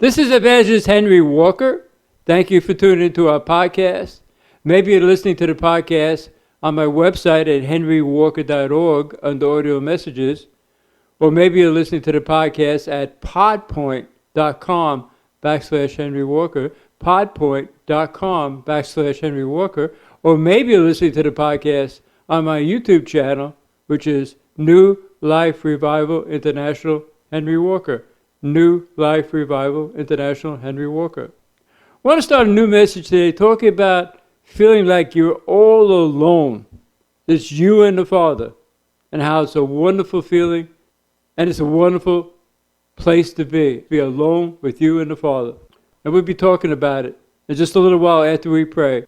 This is Evangelist Henry Walker. Thank you for tuning into our podcast. Maybe you're listening to the podcast on my website at henrywalker.org under audio messages, or maybe you're listening to the podcast at podpoint.com/Henry Walker, podpoint.com/Henry Walker, or maybe you're listening to the podcast on my YouTube channel, which is New Life Revival International Henry Walker. New Life Revival International Henry Walker. I want to start a new message today talking about feeling like you're all alone. It's you and the Father, and how it's a wonderful feeling, and it's a wonderful place to be alone with you and the Father. And we'll be talking about it in just a little while after we pray.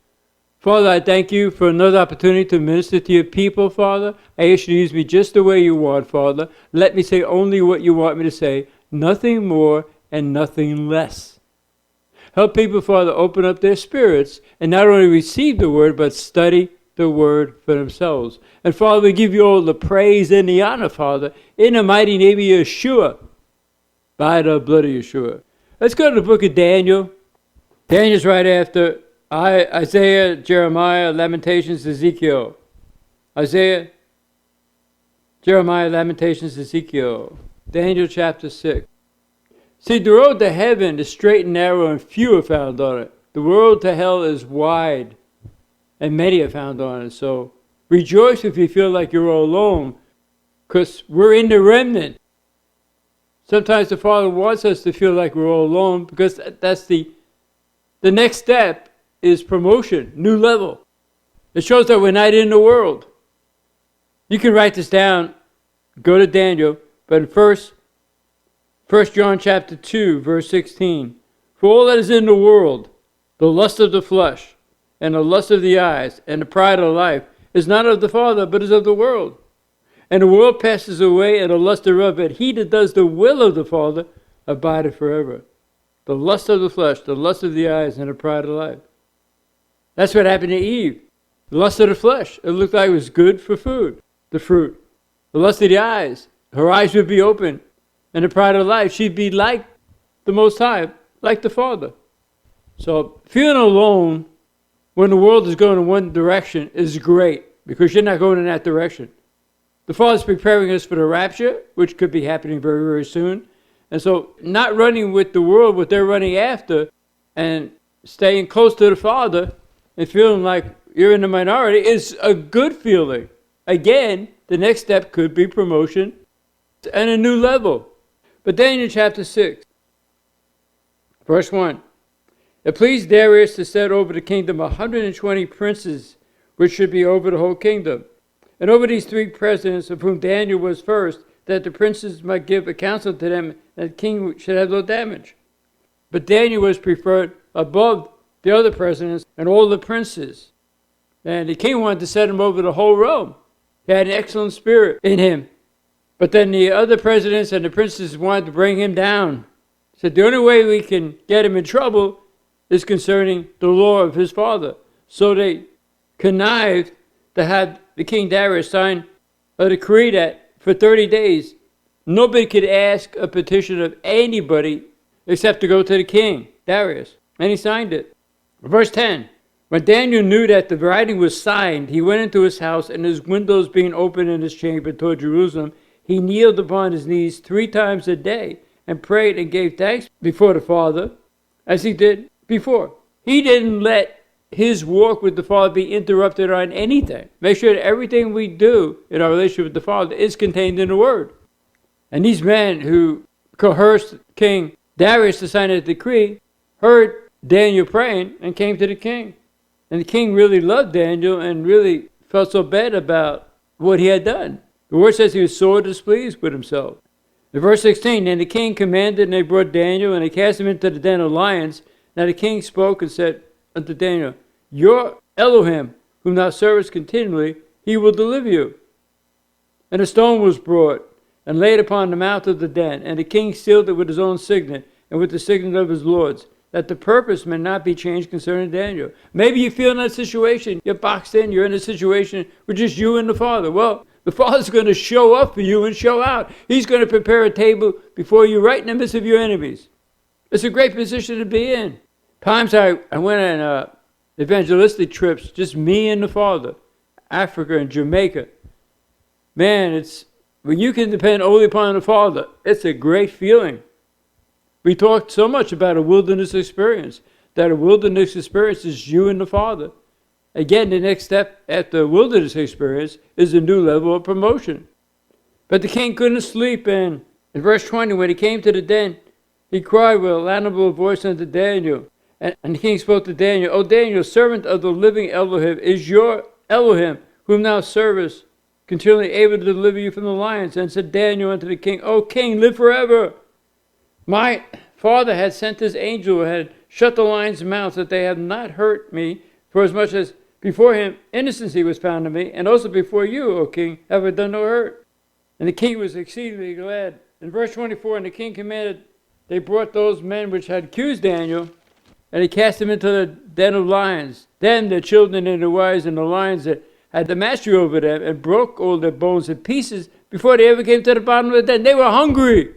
Father, I thank you for another opportunity to minister to your people, Father. I ask you to use me just the way you want, Father. Let me say only what you want me to say, nothing more and nothing less. Help people, Father, open up their spirits and not only receive the word, but study the word for themselves. And Father, we give you all the praise and the honor, Father, in the mighty name of Yahshua, by the blood of Yahshua. Let's go to the book of Daniel. Daniel's right after Isaiah, Jeremiah, Lamentations, Ezekiel. Isaiah, Jeremiah, Lamentations, Ezekiel. Daniel chapter 6. See, the road to heaven is straight and narrow, and few are found on it. The road to hell is wide, and many are found on it. So rejoice if you feel like you're all alone, because we're in the remnant. Sometimes the Father wants us to feel like we're all alone, because that's the next step is promotion, new level. It shows that we're not in the world. You can write this down, go to Daniel, but in 1 John chapter 2, verse 16, for all that is in the world, the lust of the flesh, and the lust of the eyes, and the pride of life, is not of the Father, but is of the world. And the world passes away, and the lust thereof, but he that does the will of the Father abideth forever. The lust of the flesh, the lust of the eyes, and the pride of life. That's what happened to Eve. The lust of the flesh, it looked like it was good for food, the fruit. The lust of the eyes, her eyes would be open. And the pride of life, she'd be like the Most High, like the Father. So feeling alone when the world is going in one direction is great, because you're not going in that direction. The Father's preparing us for the rapture, which could be happening very, very soon. And so not running with the world, what they're running after, and staying close to the Father and feeling like you're in the minority is a good feeling. Again, the next step could be promotion and a new level. But Daniel chapter 6, verse 1. It pleased Darius to set over the kingdom 120 princes, which should be over the whole kingdom. And over these 3 presidents, of whom Daniel was first, that the princes might give a counsel to them, that the king should have no damage. But Daniel was preferred above the other presidents and all the princes. And the king wanted to set him over the whole realm. He had an excellent spirit in him. But then the other presidents and the princes wanted to bring him down. So the only way we can get him in trouble is concerning the law of his father. So they connived to have the King Darius sign a decree that for 30 days, nobody could ask a petition of anybody except to go to the king, Darius. And he signed it. Verse 10. When Daniel knew that the writing was signed, he went into his house, and his windows being open in his chamber toward Jerusalem, he kneeled upon his knees 3 times a day and prayed and gave thanks before the Father as he did before. He didn't let his walk with the Father be interrupted on anything. Make sure that everything we do in our relationship with the Father is contained in the Word. And these men who coerced King Darius to sign a decree heard Daniel praying and came to the king. And the king really loved Daniel and really felt so bad about what he had done. The word says he was sore displeased with himself. In verse 16, and the king commanded, and they brought Daniel, and they cast him into the den of lions. Now the king spoke and said unto Daniel, your Elohim, whom thou servest continually, he will deliver you. And a stone was brought, and laid upon the mouth of the den, and the king sealed it with his own signet, and with the signet of his lords, that the purpose may not be changed concerning Daniel. Maybe you feel in that situation, you're boxed in, you're in a situation with just you and the Father. Well, the Father's going to show up for you and show out. He's going to prepare a table before you right in the midst of your enemies. It's a great position to be in. Times I went on evangelistic trips, just me and the Father, Africa and Jamaica. Man, it's when you can depend only upon the Father, it's a great feeling. We talked so much about a wilderness experience, that a wilderness experience is you and the Father. Again, the next step after wilderness experience is a new level of promotion. But the king couldn't sleep, and in verse 20, when he came to the den, he cried with a laudable voice unto Daniel. And the king spoke to Daniel, O Daniel, servant of the living Elohim, is your Elohim, whom thou servest, continually able to deliver you from the lions? And said Daniel unto the king, O king, live forever. My father had sent his angel, had shut the lions' mouths, that they have not hurt me, for as much as before him innocency was found in me, and also before you, O king, have I done no hurt. And the king was exceedingly glad. In verse 24, and the king commanded, they brought those men which had accused Daniel, and he cast them into the den of lions. Then the children and the wives and the lions that had the mastery over them, and broke all their bones in pieces before they ever came to the bottom of the den. They were hungry.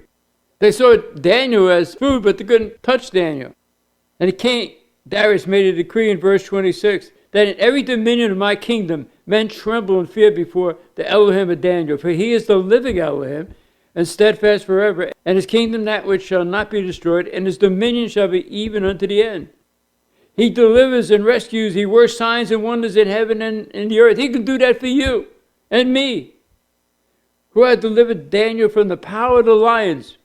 They saw Daniel as food, but they couldn't touch Daniel. And the king Darius made a decree in verse 26, that in every dominion of my kingdom men tremble and fear before the Elohim of Daniel, for he is the living Elohim, and steadfast forever, and his kingdom that which shall not be destroyed, and his dominion shall be even unto the end. He delivers and rescues, he works signs and wonders in heaven and in the earth. He can do that for you and me, who had delivered Daniel from the power of the lions.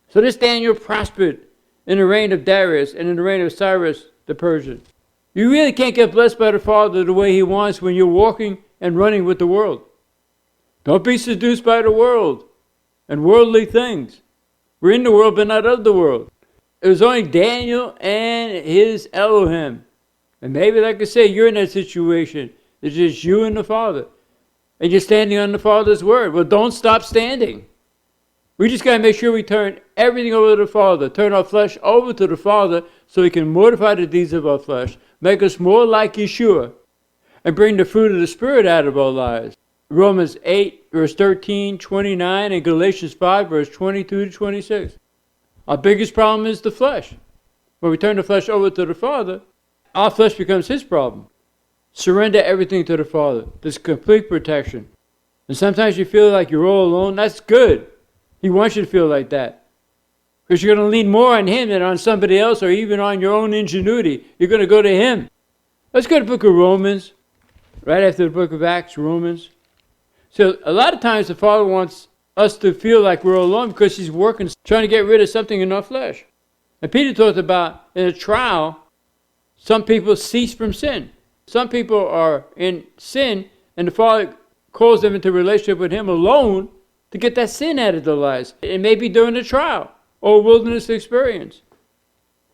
So this Daniel prospered in the reign of Darius and in the reign of Cyrus the Persian. You really can't get blessed by the Father the way he wants when you're walking and running with the world. Don't be seduced by the world and worldly things. We're in the world, but not of the world. It was only Daniel and his Elohim. And maybe, like I say, you're in that situation. It's just you and the Father. And you're standing on the Father's word. Well, don't stop standing. We just got to make sure we turn everything over to the Father. Turn our flesh over to the Father so he can mortify the deeds of our flesh. Make us more like Yahshua. And bring the fruit of the Spirit out of our lives. Romans 8, verse 13, 29, and Galatians 5, verse 22 to 26. Our biggest problem is the flesh. When we turn the flesh over to the Father, our flesh becomes his problem. Surrender everything to the Father. There's complete protection. And sometimes you feel like you're all alone. That's good. He wants you to feel like that. Because you're going to lean more on him than on somebody else or even on your own ingenuity. You're going to go to him. Let's go to the book of Romans. Right after the book of Acts, Romans. So a lot of times the Father wants us to feel like we're alone because he's working, trying to get rid of something in our flesh. And Peter talked about in a trial, some people cease from sin. Some people are in sin and the Father calls them into a relationship with him alone to get that sin out of their lives. It may be during a trial or a wilderness experience.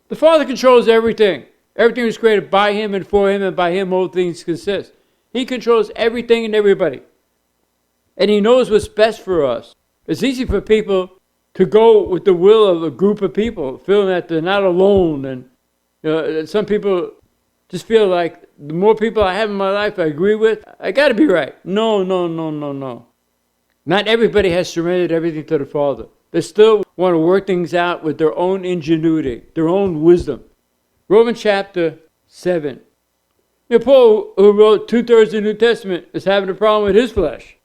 The Father controls everything. Everything was created by him and for him, and by him all things consist. He controls everything and everybody. And he knows what's best for us. It's easy for people to go with the will of a group of people, feeling that they're not alone. And some people just feel like the more people I have in my life I agree with, I got to be right. No. Not everybody has surrendered everything to the Father. They still want to work things out with their own ingenuity, their own wisdom. Romans chapter 7. Paul, who wrote 2/3 of the New Testament, is having a problem with his flesh.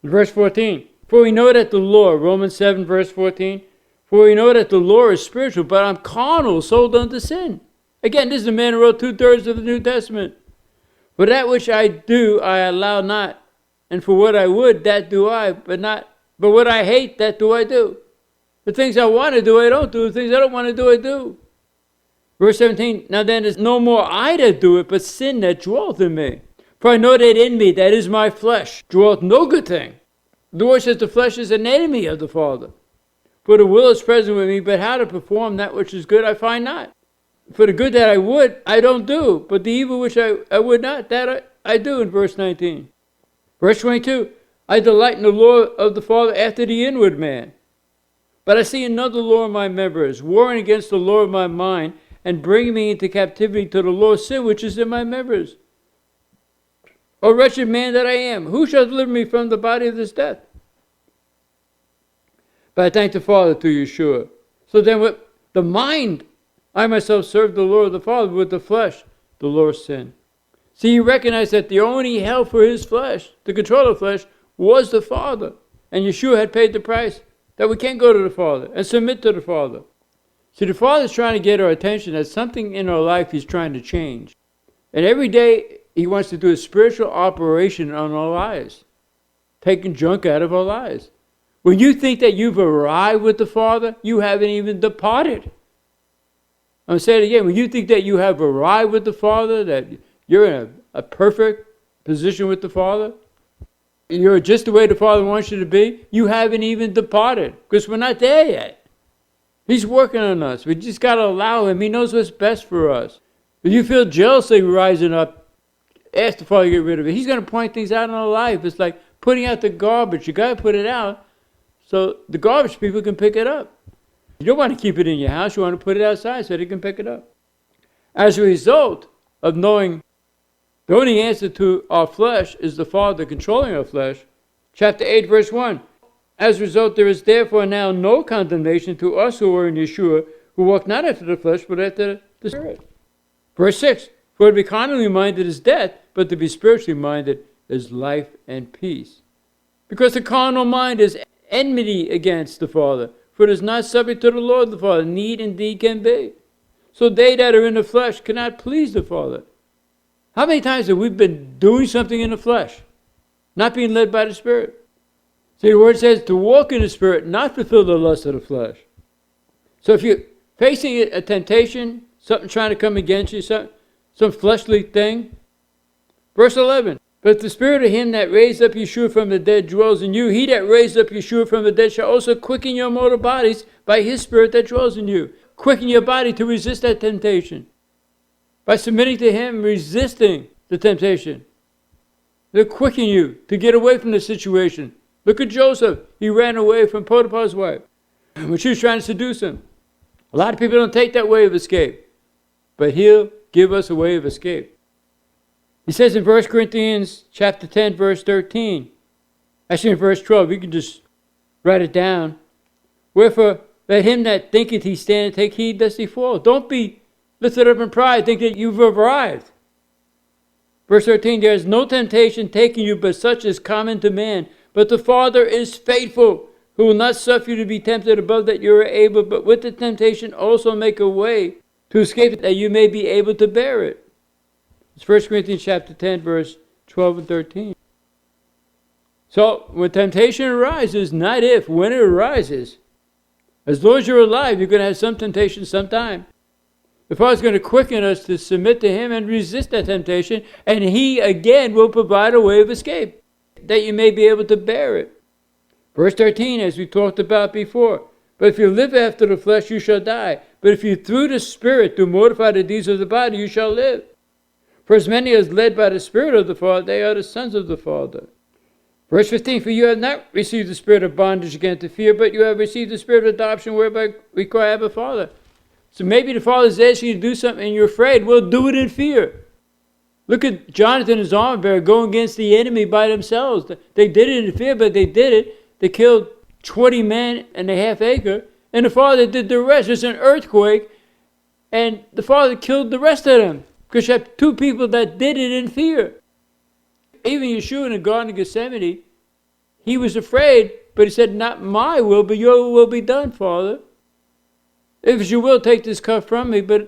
Verse 14. For we know that the law, Romans 7, verse 14, for we know that the law is spiritual, but I'm carnal, sold unto sin. Again, this is the man who wrote 2/3 of the New Testament. For that which I do, I allow not. And for what I would, that do I, but what I hate, that do I do. The things I want to do, I don't do. The things I don't want to do, I do. Verse 17, now then is no more I that do it, but sin that dwelleth in me. For I know that in me, that is my flesh, dwelleth no good thing. The word says the flesh is an enemy of the Father. For the will is present with me, but how to perform that which is good I find not. For the good that I would, I don't do, but the evil which I would not, that I do, in verse 19. Verse 22, I delight in the law of the Father after the inward man. But I see another law in my members, warring against the law of my mind, and bringing me into captivity to the law of sin which is in my members. O wretched man that I am, who shall deliver me from the body of this death? But I thank the Father through Yahshua. So then what the mind I myself served the Lord the Father with the flesh, the Lord sin. See, he recognized that the only help for his flesh, the control of flesh, was the Father. And Yahshua had paid the price that we can't go to the Father and submit to the Father. See, the Father's trying to get our attention that something in our life he's trying to change. And every day he wants to do a spiritual operation on our lives, taking junk out of our lives. When you think that you've arrived with the Father, you haven't even departed. I'm going to say it again. When you think that you have arrived with the Father, that you're in a perfect position with the Father, you're just the way the Father wants you to be, you haven't even departed, because we're not there yet. He's working on us. We just got to allow him. He knows what's best for us. If you feel jealousy rising up, ask the Father to get rid of it. He's going to point things out in our life. It's like putting out the garbage. You got to put it out so the garbage people can pick it up. You don't want to keep it in your house. You want to put it outside so they can pick it up. As a result of knowing the only answer to our flesh is the Father controlling our flesh, chapter 8, verse 1. As a result, there is therefore now no condemnation to us who are in Yahshua, who walk not after the flesh, but after the Spirit. Verse 6. For to be carnally minded is death, but to be spiritually minded is life and peace. Because the carnal mind is enmity against the Father, for it is not subject to the law of the Father, need indeed can be. So they that are in the flesh cannot please the Father. How many times have we been doing something in the flesh, not being led by the Spirit? See, the word says to walk in the Spirit, not fulfill the lust of the flesh. So if you're facing a temptation, something trying to come against you, some fleshly thing, verse 11, but the Spirit of him that raised up Yahshua from the dead dwells in you. He that raised up Yahshua from the dead shall also quicken your mortal bodies by his Spirit that dwells in you. Quicken your body to resist that temptation. By submitting to him, resisting the temptation. He'll quicken you to get away from the situation. Look at Joseph. He ran away from Potiphar's wife when she was trying to seduce him. A lot of people don't take that way of escape, but he'll give us a way of escape. He says in 1 Corinthians chapter 10, verse 13, actually in verse 12, you can just write it down. Wherefore, let him that thinketh he standeth take heed lest he fall. Don't be lifted up in pride, think that you've arrived. Verse 13, there is no temptation taking you, but such is common to man. But the Father is faithful, who will not suffer you to be tempted above that you are able, but with the temptation also make a way to escape it, that you may be able to bear it. It's 1 Corinthians chapter 10, verse 12 and 13. So when temptation arises, not if, when it arises, as long as you're alive, you're going to have some temptation sometime. The Father's going to quicken us to submit to him and resist that temptation, and he again will provide a way of escape, that you may be able to bear it. Verse 13, as we talked about before, but if you live after the flesh, you shall die. But if you through the Spirit do mortify the deeds of the body, you shall live. For as many as led by the Spirit of the Father, they are the sons of the Father. Verse 15, for you have not received the spirit of bondage again to fear, but you have received the spirit of adoption, whereby we cry, Abba, Father. So maybe the Father's asking you to do something and you're afraid. Well, do it in fear. Look at Jonathan and his armor bearer going against the enemy by themselves. They did it in fear, but they did it. They killed 20 men and a half acre, and the Father did the rest. There's an earthquake, and the Father killed the rest of them, because you have two people that did it in fear. Even Yahshua in the Garden of Gethsemane, he was afraid, but he said, not my will, but your will be done, Father. If it's your will, take this cup from me, but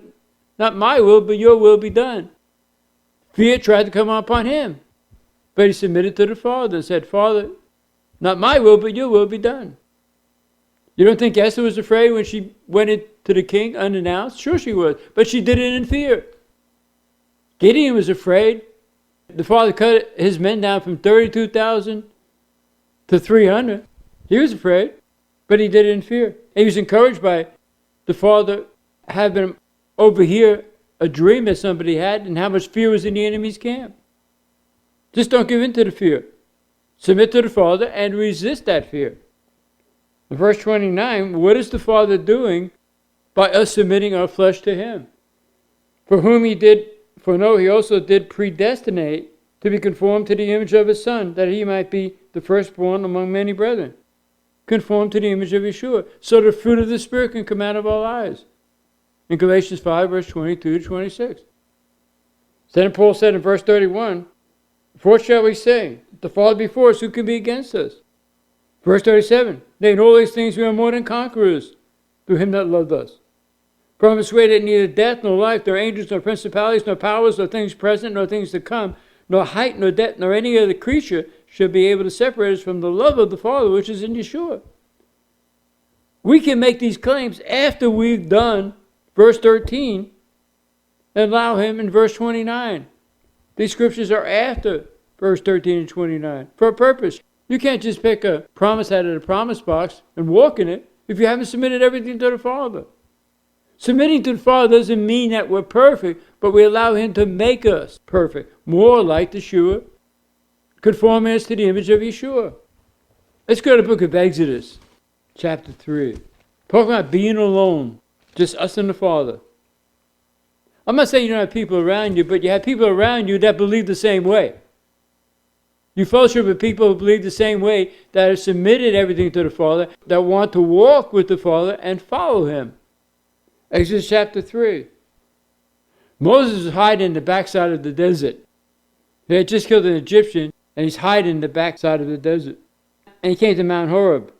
not my will, but your will be done. Fear tried to come upon him, but he submitted to the Father and said, Father, not my will, but your will be done. You don't think Esther was afraid when she went into the king unannounced? Sure she was, but she did it in fear. Gideon was afraid. The Father cut his men down from 32,000 to 300. He was afraid, but he did it in fear. And he was encouraged by the Father having him overhear a dream that somebody had and how much fear was in the enemy's camp. Just don't give in to the fear. Submit to the Father and resist that fear. In verse 29, what is the Father doing by us submitting our flesh to him? For whom he did foreknow, he also did predestinate to be conformed to the image of his Son, that he might be the firstborn among many brethren. Conformed to the image of Yahshua, so the fruit of the Spirit can come out of our lives. in Galatians 5, verse 22 to 26. Then Paul said in verse 31, "For what shall we say? If the Father be for us, who can be against us?" Verse 37, "Nay, in all these things we are more than conquerors through him that loved us. For I am persuaded that neither death, nor life, nor angels, nor principalities, nor powers, nor things present, nor things to come, nor height, nor depth, nor any other creature should be able to separate us from the love of the Father which is in Yahshua." We can make these claims after we've done verse 13 and allow him in verse 29. These scriptures are after verse 13 and 29 for a purpose. You can't just pick a promise out of the promise box and walk in it if you haven't submitted everything to the Father. Submitting to the Father doesn't mean that we're perfect, but we allow him to make us perfect, more like Yahshua, conforming us to the image of Yahshua. Let's go to the book of Exodus, chapter 3. Talking about being alone, just us and the Father. I'm not saying you don't have people around you, but you have people around you that believe the same way. You fellowship with people who believe the same way, that have submitted everything to the Father, that want to walk with the Father and follow him. Exodus chapter 3. Moses is hiding in the backside of the desert. He had just killed an Egyptian, and he's hiding in the backside of the desert. And he came to Mount Horeb.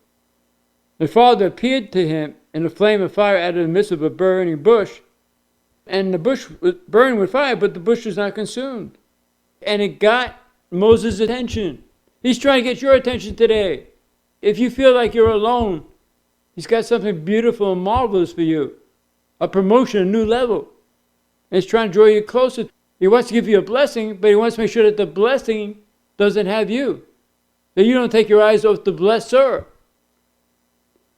The Father appeared to him in a flame of fire out of the midst of a burning bush. And the bush was burned with fire, but the bush was not consumed. And it got Moses' attention. He's trying to get your attention today. If you feel like you're alone, he's got something beautiful and marvelous for you. A promotion, a new level. And he's trying to draw you closer. He wants to give you a blessing, but he wants to make sure that the blessing doesn't have you. That you don't take your eyes off the blesser.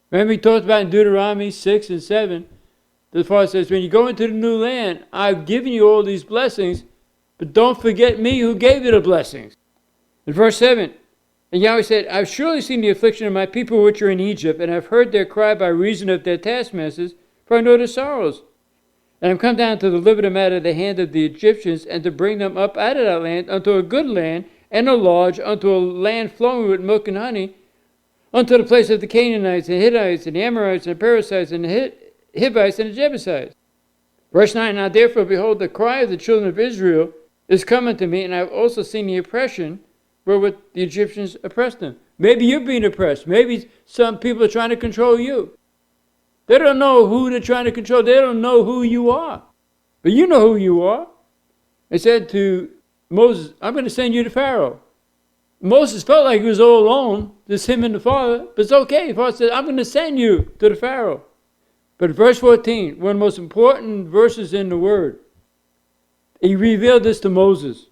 Remember he talked about in Deuteronomy 6 and 7, the Father says, when you go into the new land, I've given you all these blessings, but don't forget me who gave you the blessings. In verse 7, and Yahweh said, I've surely seen the affliction of my people which are in Egypt, and I've heard their cry by reason of their taskmasters, for I know their sorrows. And I'm come down to deliver them out of the hand of the Egyptians, and to bring them up out of that land unto a good land, and a large, unto a land flowing with milk and honey, unto the place of the Canaanites, and Hittites, and the Amorites, and the Perizzites, and the Hivites, and the Jebusites. Verse 9, now therefore, behold, the cry of the children of Israel is coming to me, and I've also seen the oppression wherewith the Egyptians oppressed them. Maybe you're being oppressed. Maybe some people are trying to control you. They don't know who they're trying to control. They don't know who you are. But you know who you are. It said to Moses, I'm going to send you to Pharaoh. Moses felt like he was all alone, just him and the Father, but it's okay. The Father said, I'm going to send you to the Pharaoh. But verse 14, one of the most important verses in the Word, he revealed this to Moses.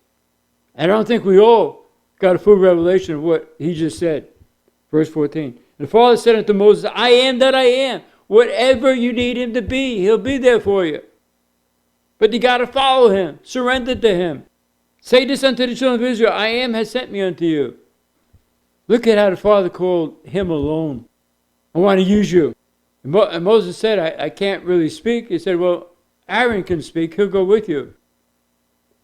And I don't think we all got a full revelation of what he just said. Verse 14, and the Father said unto Moses, I am that I am. Whatever you need him to be, he'll be there for you. But you got to follow him, surrender to him. Say this unto the children of Israel, I am has sent me unto you. Look at how the Father called him alone. I want to use you. And Moses said, I can't really speak. He said, well, Aaron can speak. He'll go with you.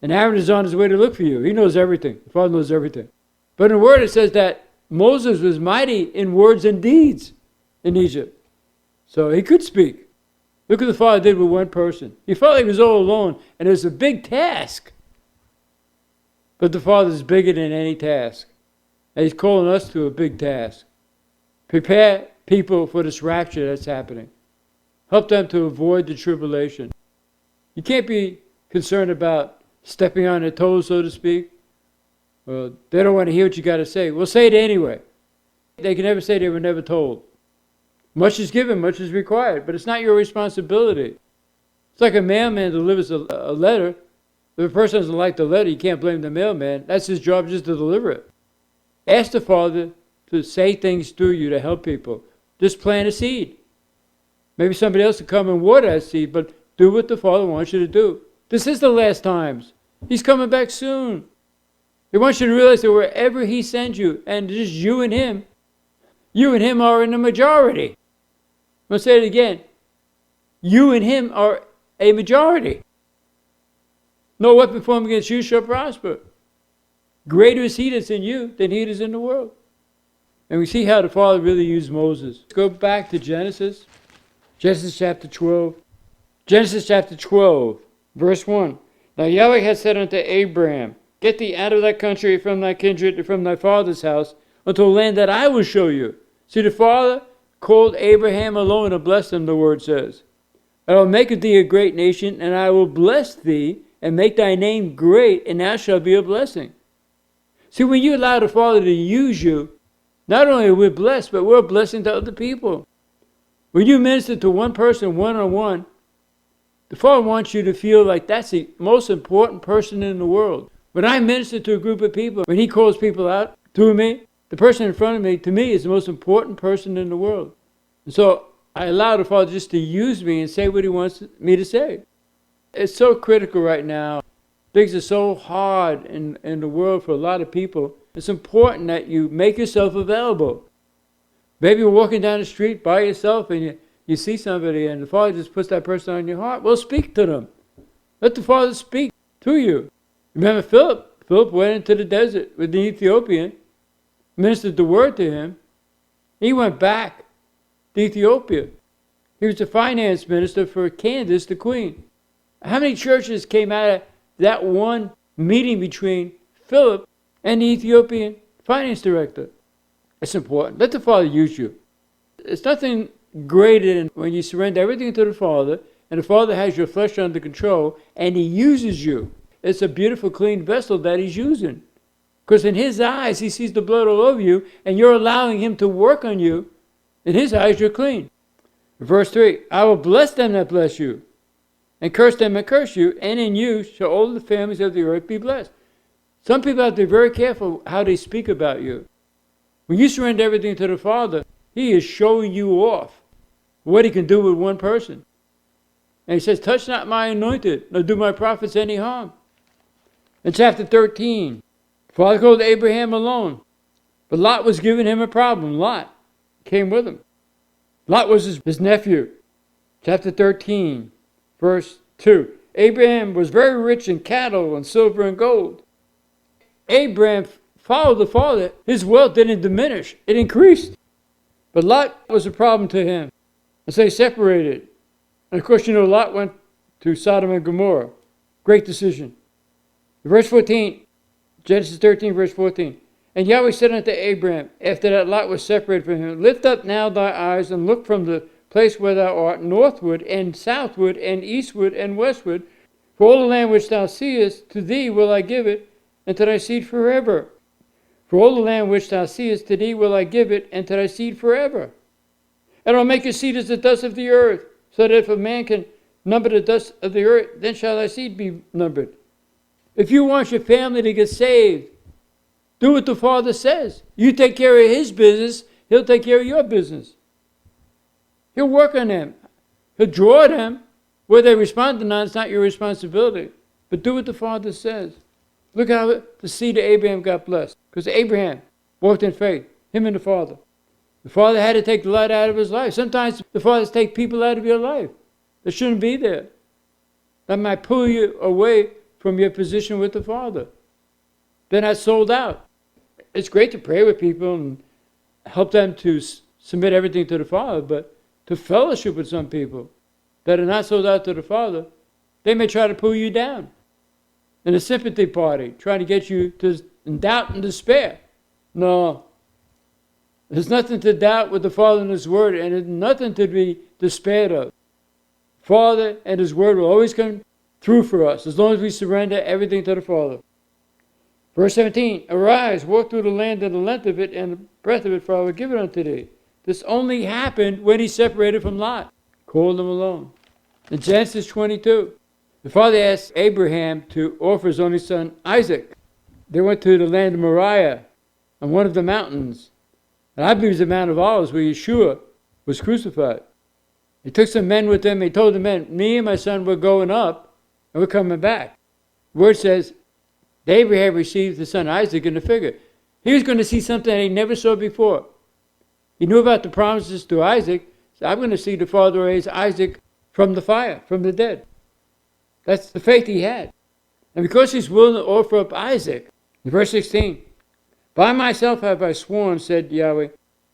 And Aaron is on his way to look for you. He knows everything. The Father knows everything. But in the Word it says that Moses was mighty in words and deeds in Egypt. So he could speak. Look what the Father did with one person. He felt like he was all alone, and it was a big task. But the Father is bigger than any task. And he's calling us to a big task. Prepare people for this rapture that's happening. Help them to avoid the tribulation. You can't be concerned about stepping on their toes, so to speak. Well, they don't want to hear what you got to say. Well, say it anyway. They can never say they were never told. Much is given, much is required, but it's not your responsibility. It's like a mailman delivers a letter. If a person doesn't like the letter, you can't blame the mailman. That's his job, just to deliver it. Ask the Father to say things through you to help people. Just plant a seed. Maybe somebody else will come and water that seed, but do what the Father wants you to do. This is the last times. He's coming back soon. He wants you to realize that wherever he sends you, and just you and him are in the majority. I'm going to say it again. You and him are a majority. No weapon formed against you shall prosper. Greater is he that's in you than he that is in the world. And we see how the Father really used Moses. Go back to Genesis chapter 12. Genesis chapter 12, verse 1. Now Yahweh had said unto Abraham, get thee out of thy country, from thy kindred, and from thy father's house, unto a land that I will show you. See, the Father called Abraham alone and blessed him, the word says. And I will make of thee a great nation, and I will bless thee, and make thy name great, and thou shalt be a blessing. See, when you allow the Father to use you, not only are we blessed, but we're a blessing to other people. When you minister to one person one-on-one, the Father wants you to feel like that's the most important person in the world. When I minister to a group of people, when He calls people out through me, the person in front of me, to me, is the most important person in the world. And so I allow the Father just to use me and say what He wants me to say. It's so critical right now. Things are so hard in the world for a lot of people. It's important that you make yourself available. Maybe you're walking down the street by yourself and you see somebody and the Father just puts that person on your heart. Well, speak to them. Let the Father speak to you. Remember Philip? Philip went into the desert with the Ethiopian, ministered the word to him. He went back to Ethiopia. He was the finance minister for Candace, the queen. How many churches came out of that one meeting between Philip and the Ethiopian finance director? It's important. Let the Father use you. It's nothing greater than when you surrender everything to the Father, and the Father has your flesh under control, and He uses you. It's a beautiful, clean vessel that He's using. Because in His eyes, He sees the blood all over you, and you're allowing Him to work on you. In His eyes, you're clean. Verse 3, I will bless them that bless you, and curse them that curse you, and in you shall all the families of the earth be blessed. Some people have to be very careful how they speak about you. When you surrender everything to the Father, He is showing you off what He can do with one person. And He says, touch not my anointed, nor do my prophets any harm. In chapter 13, Father called Abraham alone, but Lot was giving him a problem. Lot came with him. Lot was his nephew. Chapter 13, verse 2. Abraham was very rich in cattle and silver and gold. Abraham followed the Father. His wealth didn't diminish. It increased. But Lot was a problem to him. And so they separated. And of course, Lot went to Sodom and Gomorrah. Great decision. Verse 14, Genesis 13, verse 14. And Yahweh said unto Abraham, after that Lot was separated from him, lift up now thy eyes and look from the place where thou art northward and southward and eastward and westward. For all the land which thou seest, to thee will I give it, and to thy seed forever. For all the land which thou seest, to thee will I give it, and to thy seed forever. And I'll make your seed as the dust of the earth, so that if a man can number the dust of the earth, then shall thy seed be numbered. If you want your family to get saved, do what the Father says. You take care of His business, He'll take care of your business. He'll work on them. He'll draw them. Whether they respond or not, it's not your responsibility. But do what the Father says. Look how the seed of Abraham got blessed. Because Abraham walked in faith, him and the Father. The Father had to take the light out of his life. Sometimes the Fathers take people out of your life that shouldn't be there. That might pull you away from your position with the Father. They're not sold out. It's great to pray with people and help them to submit everything to the Father, but to fellowship with some people that are not sold out to the Father, they may try to pull you down. In a sympathy party, trying to get you to in doubt and despair. No. There's nothing to doubt with the Father and His Word, and there's nothing to be despaired of. Father and His Word will always come through for us, as long as we surrender everything to the Father. Verse 17, arise, walk through the land and the length of it, and the breadth of it, for I will give it unto thee. This only happened when he separated from Lot, called him alone. In Genesis 22, the Father asked Abraham to offer his only son, Isaac. They went to the land of Moriah, on one of the mountains. And I believe it's the Mount of Olives where Yahshua was crucified. He took some men with him. He told the men, me and my son were going up, and we're coming back. The word says, Abraham received the son Isaac in the figure. He was going to see something that he never saw before. He knew about the promises to Isaac. So I'm going to see the Father raise Isaac from the fire, from the dead. That's the faith he had. And because he's willing to offer up Isaac, in verse 16, by myself have I sworn, said Yahweh,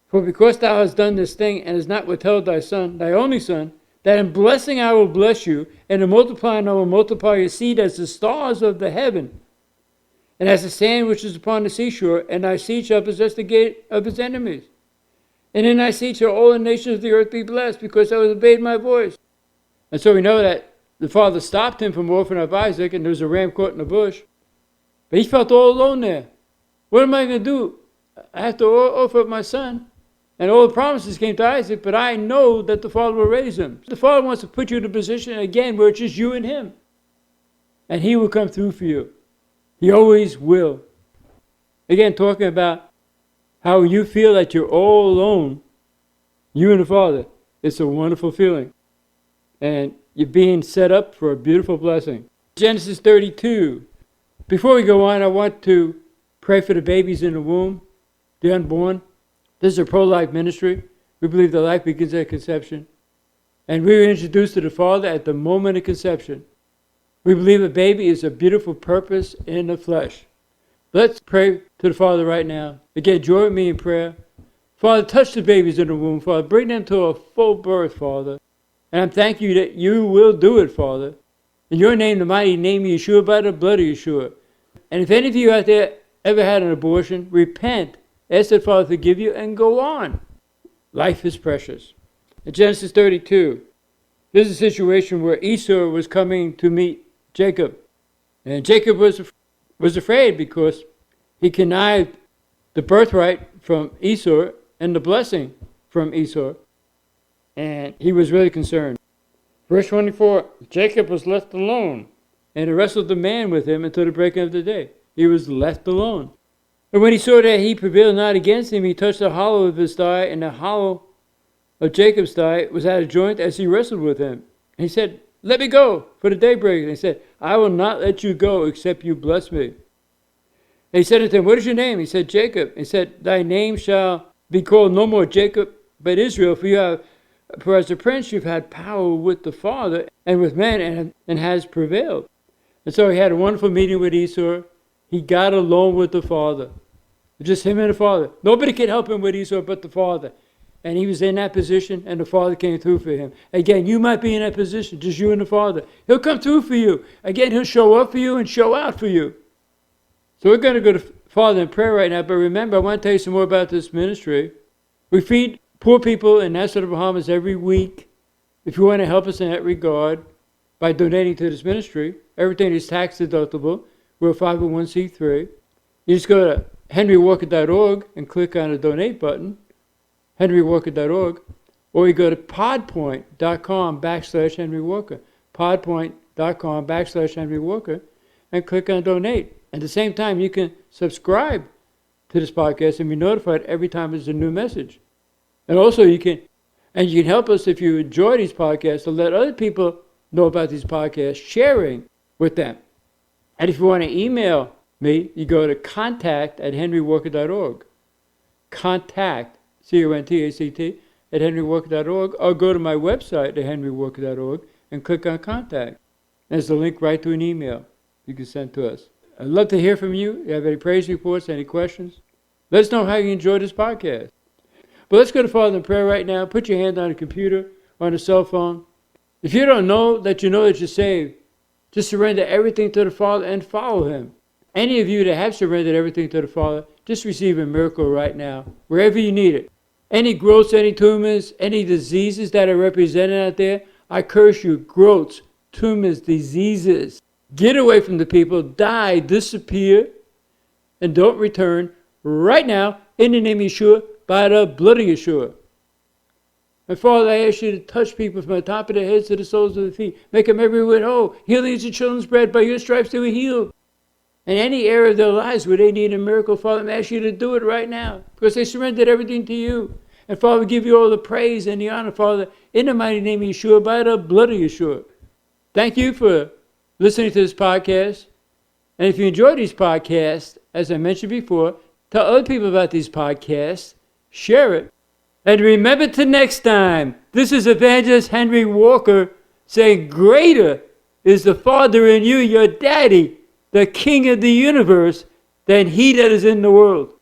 for because thou hast done this thing and hast not withheld thy son, thy only son, that in blessing I will bless you, and in multiplying I will multiply your seed as the stars of the heaven, and as the sand which is upon the seashore, and thy seed shall possess the gate of his enemies. And in thy seed shall all the nations of the earth be blessed, because thou hast obeyed my voice. And so we know that the father stopped him from offering up Isaac, and there was a ram caught in the bush. But he felt all alone there. What am I going to do? I have to offer up my son. And all the promises came to Isaac, but I know that the Father will raise him. The Father wants to put you in a position again where it's just you and him. And he will come through for you. He always will. Again, talking about how you feel that you're all alone, you and the Father. It's a wonderful feeling. And you're being set up for a beautiful blessing. Genesis 32. Before we go on, I want to pray for the babies in the womb, the unborn. This is a pro-life ministry. We believe that life begins at conception. And we were introduced to the Father at the moment of conception. We believe a baby is a beautiful purpose in the flesh. Let's pray to the Father right now. Again, join me in prayer. Father, touch the babies in the womb, Father. Bring them to a full birth, Father. And I'm thanking you that you will do it, Father. In your name, the mighty name of Yahshua, by the blood of Yahshua. And if any of you out there ever had an abortion, repent. Ask the Father to forgive you and go on. Life is precious. In Genesis 32, there's a situation where Esau was coming to meet Jacob. And Jacob was afraid because he connived the birthright from Esau and the blessing from Esau. And he was really concerned. Verse 24, Jacob was left alone, and the wrestled the man with him until the breaking of the day. He was left alone. And when he saw that he prevailed not against him, he touched the hollow of his thigh, and the hollow of Jacob's thigh was out of joint as he wrestled with him. And he said, let me go, for the daybreak. And he said, I will not let you go, except you bless me. And he said unto him, what is your name? He said, Jacob. And he said, thy name shall be called no more Jacob, but Israel, for as a prince you've had power with the Father and with men, and has prevailed. And so he had a wonderful meeting with Esau. He got along with the Father. Just him and the Father. Nobody could help him with Esau but the Father. And he was in that position, and the Father came through for him. Again, you might be in that position, just you and the Father. He'll come through for you. Again, he'll show up for you and show out for you. So we're going to go to Father in prayer right now. But remember, I want to tell you some more about this ministry. We feed poor people in Nassau, the Bahamas every week. If you want to help us in that regard by donating to this ministry, everything is tax deductible. We're a 501c3. You just go to henrywalker.org and click on the donate button, henrywalker.org, or you go to podpoint.com/henrywalker, podpoint.com/henrywalker, and click on donate. At the same time, you can subscribe to this podcast and be notified every time there's a new message. And also you can help us if you enjoy these podcasts to let other people know about these podcasts, sharing with them. And if you want to email me, you go to contact@henrywalker.org. Contact, CONTACT, @henrywalker.org, or go to my website at henrywalker.org and click on contact. There's a link right to an email you can send to us. I'd love to hear from you. If you have any praise reports, any questions, let us know how you enjoyed this podcast. But let's go to Father in prayer right now. Put your hand on the computer, on the cell phone. If you don't know that you're saved, just surrender everything to the Father and follow him. Any of you that have surrendered everything to the Father, just receive a miracle right now, wherever you need it. Any growths, any tumors, any diseases that are represented out there, I curse you, growths, tumors, diseases. Get away from the people, die, disappear, and don't return right now in the name of Yahshua, by the blood of Yahshua. And Father, I ask you to touch people from the top of their heads to the soles of their feet. Make them everywhere whole. Healing is the children's bread. By your stripes they were healed. In any area of their lives where they need a miracle, Father, I ask you to do it right now, because they surrendered everything to you. And Father, we give you all the praise and the honor, Father, in the mighty name of Yahshua, by the blood of Yahshua. Thank you for listening to this podcast. And if you enjoy these podcasts, as I mentioned before, tell other people about these podcasts. Share it. And remember to next time, this is Evangelist Henry Walker saying, greater is the Father in you, your daddy, the King of the universe, than he that is in the world.